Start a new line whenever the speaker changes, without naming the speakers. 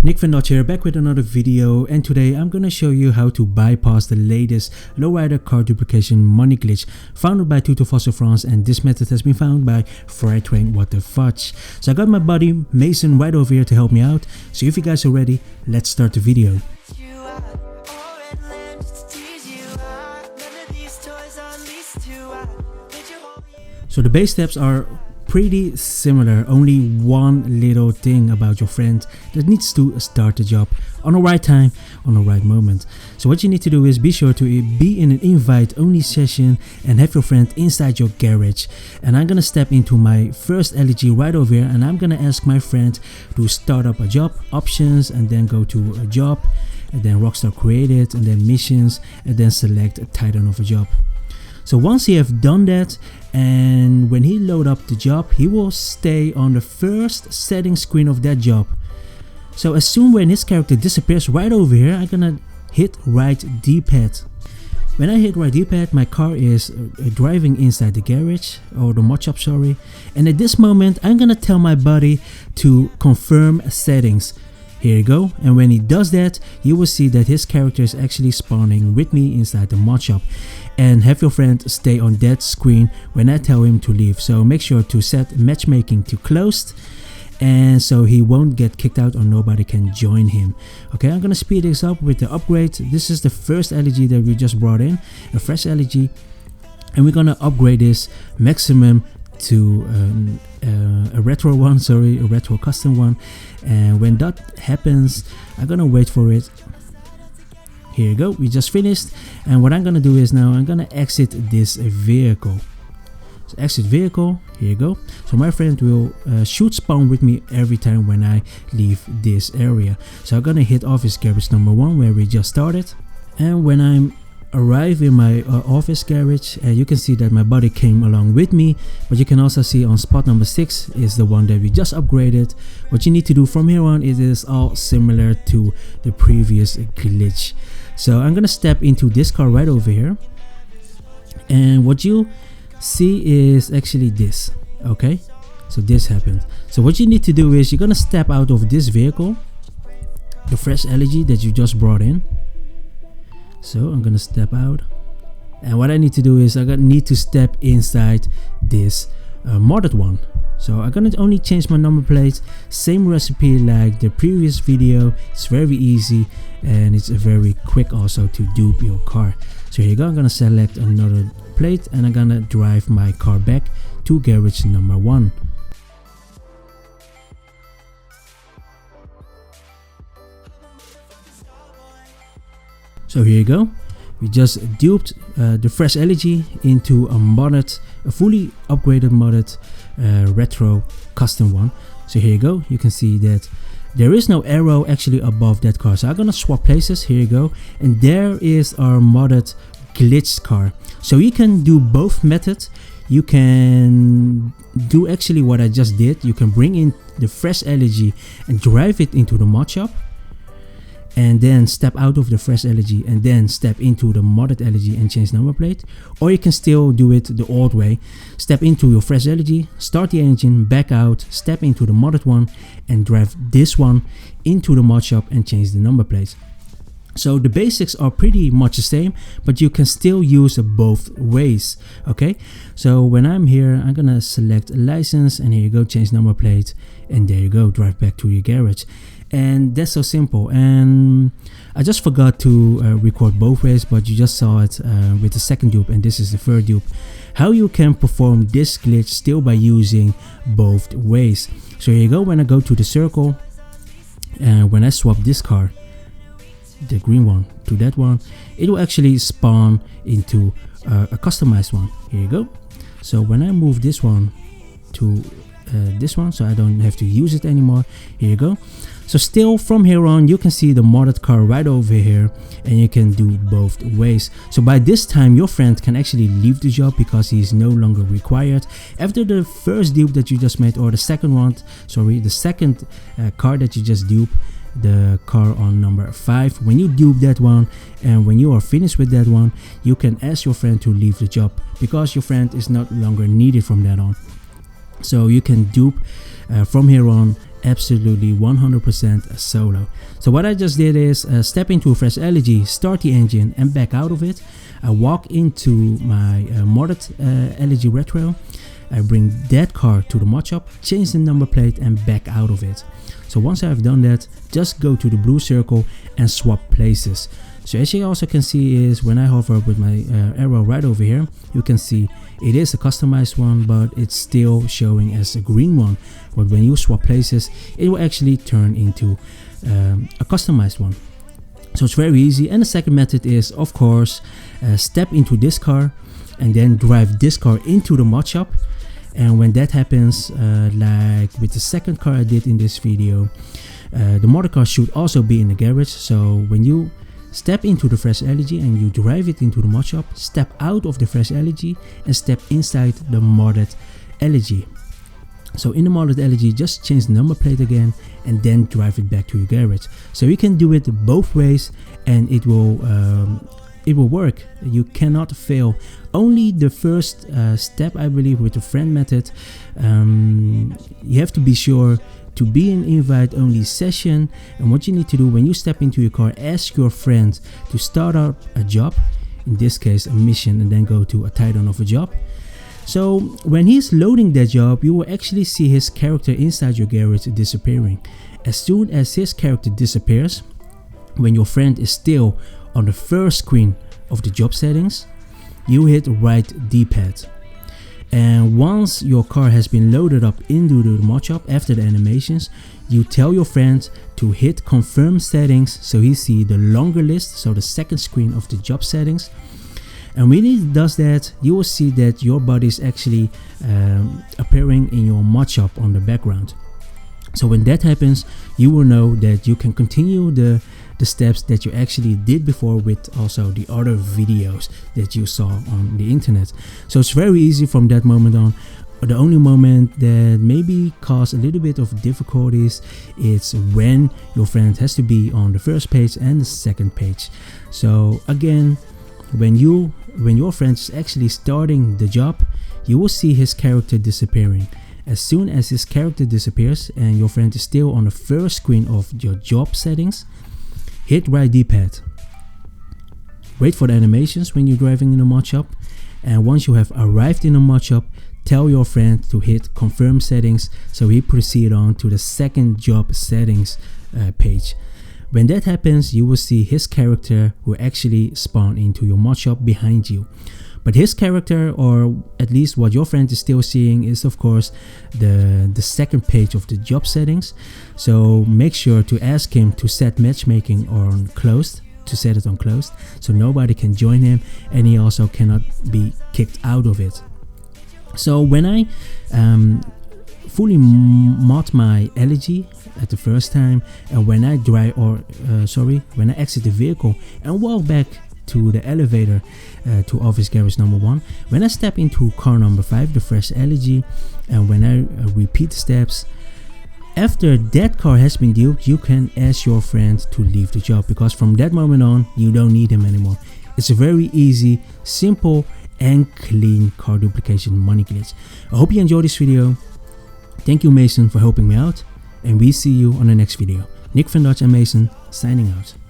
Nick Van Dodge here, back with another video, and today I'm gonna show you how to bypass the latest Lowrider car duplication money glitch founded by TutoFacileFrance, and this method has been found by FreighttrainWTF. So I got my buddy Mason right over here to help me out. So if you guys are ready, let's start the video. So the base steps are pretty similar, only one little thing about your friend that needs to start the job on the right time, on the right moment. So what you need to do is be sure to be in an invite only session and have your friend inside your garage. And I'm gonna step into my first Elegy right over here, and I'm gonna ask my friend to start up a job, options, and then go to a job, and then Rockstar created, and then missions, and then select a title of a job. So once you have done that, and when he load up the job, he will stay on the first setting screen of that job. So as soon when his character disappears right over here, I'm gonna hit right dpad. When I hit right dpad, my car is driving inside the garage, or the modshop, sorry. And at this moment, I'm gonna tell my buddy to confirm settings. Here you go, and when he does that, you will see that his character is actually spawning with me inside the modshop. And have your friend stay on that screen when I tell him to leave. So make sure to set matchmaking to closed, and so he won't get kicked out or nobody can join him. Okay, I'm gonna speed this up with the upgrade. This is the first Elegy that we just brought in, a fresh Elegy, and we're gonna upgrade this maximum to a retro one, sorry, a retro custom one. And when that happens, I'm gonna wait for it. Here you go, we just finished, and what I'm gonna do is now I'm gonna exit this vehicle. So exit vehicle, here you go. So my friend will shoot spawn with me every time when I leave this area. So I'm gonna hit office garage number 1 where we just started, and when I'm arrive in my office garage, you can see that my buddy came along with me, but you can also see on spot number 6 is the one that we just upgraded. What you need to do from here on, it is all similar to the previous glitch. So I'm gonna step into this car right over here, and what you see is actually this. Okay, so this happened. So what you need to do is you're gonna step out of this vehicle, the fresh Elegy that you just brought in. So I'm gonna step out, and what I need to do is I'm gonna need to step inside this modded one. So I'm gonna only change my number plate, same recipe like the previous video. It's very easy, and it's very quick also to dupe your car. So here you go, I'm gonna select another plate, and I'm gonna drive my car back to garage number 1. So here you go, we just duped the fresh Elegy into a fully upgraded modded retro custom one. So here you go, you can see that there is no arrow actually above that car. So I'm gonna swap places, here you go, and there is our modded glitched car. So you can do both methods. You can do actually what I just did. You can bring in the fresh Elegy and drive it into the mod shop, and then step out of the fresh Elegy and then step into the modded Elegy and change number plate. Or you can still do it the old way. Step into your fresh Elegy, start the engine, back out, step into the modded one, and drive this one into the mod shop and change the number plate. So the basics are pretty much the same, but you can still use both ways. Okay, so when I'm here, I'm gonna select license, and here you go, change number plate, and there you go, drive back to your garage. And that's so simple. And I just forgot to record both ways, but you just saw it with the second dupe, and this is the third dupe, how you can perform this glitch still by using both ways. So here you go, when I go to the circle, and when I swap this car, the green one, to that one, it will actually spawn into a customized one. Here you go. So when I move this one to this one, so I don't have to use it anymore, here you go. So still from here on, you can see the modded car right over here, and you can do both ways. So by this time, your friend can actually leave the job because he is no longer required. After the first dupe that you just made, or the second one, sorry, the second car that you just duped, the car on number 5, when you dupe that one, and when you are finished with that one, you can ask your friend to leave the job because your friend is not longer needed from that on. So you can dupe from here on absolutely 100% solo. So what I just did is step into a fresh Elegy, start the engine and back out of it. I walk into my modded Elegy Retro. I bring that car to the mod shop, change the number plate and back out of it. So once I've done that, just go to the blue circle and swap places. So as you also can see is when I hover up with my arrow right over here, you can see it is a customized one, but it's still showing as a green one. But when you swap places, it will actually turn into a customized one. So it's very easy. And the second method is, of course, step into this car and then drive this car into the mod shop. And when that happens, like with the second car I did in this video, the modded car should also be in the garage. So when you step into the fresh Elegy and you drive it into the mod shop, step out of the fresh Elegy and step inside the modded Elegy. So in the modded Elegy, just change the number plate again and then drive it back to your garage. So you can do it both ways and it will work. You cannot fail. Only the first step, I believe, with the friend method, you have to be sure to be an invite only session. And what you need to do when you step into your car, ask your friend to start up a job, in this case a mission, and then go to a title of a job. So when he's loading that job, you will actually see his character inside your garage disappearing. As soon as his character disappears, when your friend is still on the first screen of the job settings, you hit right dpad. And once your car has been loaded up into the mod shop after the animations, you tell your friend to hit confirm settings so he see the longer list, so the second screen of the job settings. And when he does that, you will see that your body is actually appearing in your mod shop on the background. So when that happens, you will know that you can continue the steps that you actually did before with also the other videos that you saw on the internet. So it's very easy from that moment on. The only moment that maybe cause a little bit of difficulties is when your friend has to be on the first page and the second page. So again, when your friend is actually starting the job, you will see his character disappearing. As soon as his character disappears and your friend is still on the first screen of your job settings, hit right dpad. Wait for the animations when you're driving in the mod shop, and once you have arrived in the mod shop, tell your friend to hit confirm settings so he proceed on to the second job settings page. When that happens, you will see his character will actually spawn into your mod shop behind you. But his character, or at least what your friend is still seeing, is of course the second page of the job settings. So make sure to ask him to set matchmaking on closed, to set it on closed, so nobody can join him and he also cannot be kicked out of it. So when I fully mod my Elegy at the first time, and when I when I exit the vehicle and walk back to the elevator to office garage number 1, when I step into car number 5, the fresh Elegy, and when I repeat the steps, after that car has been duped, you can ask your friend to leave the job, because from that moment on you don't need him anymore. It's a very easy, simple and clean car duplication money glitch. I hope you enjoyed this video. Thank you Mason for helping me out, and we see you on the next video. Nick van Dutch and Mason signing out.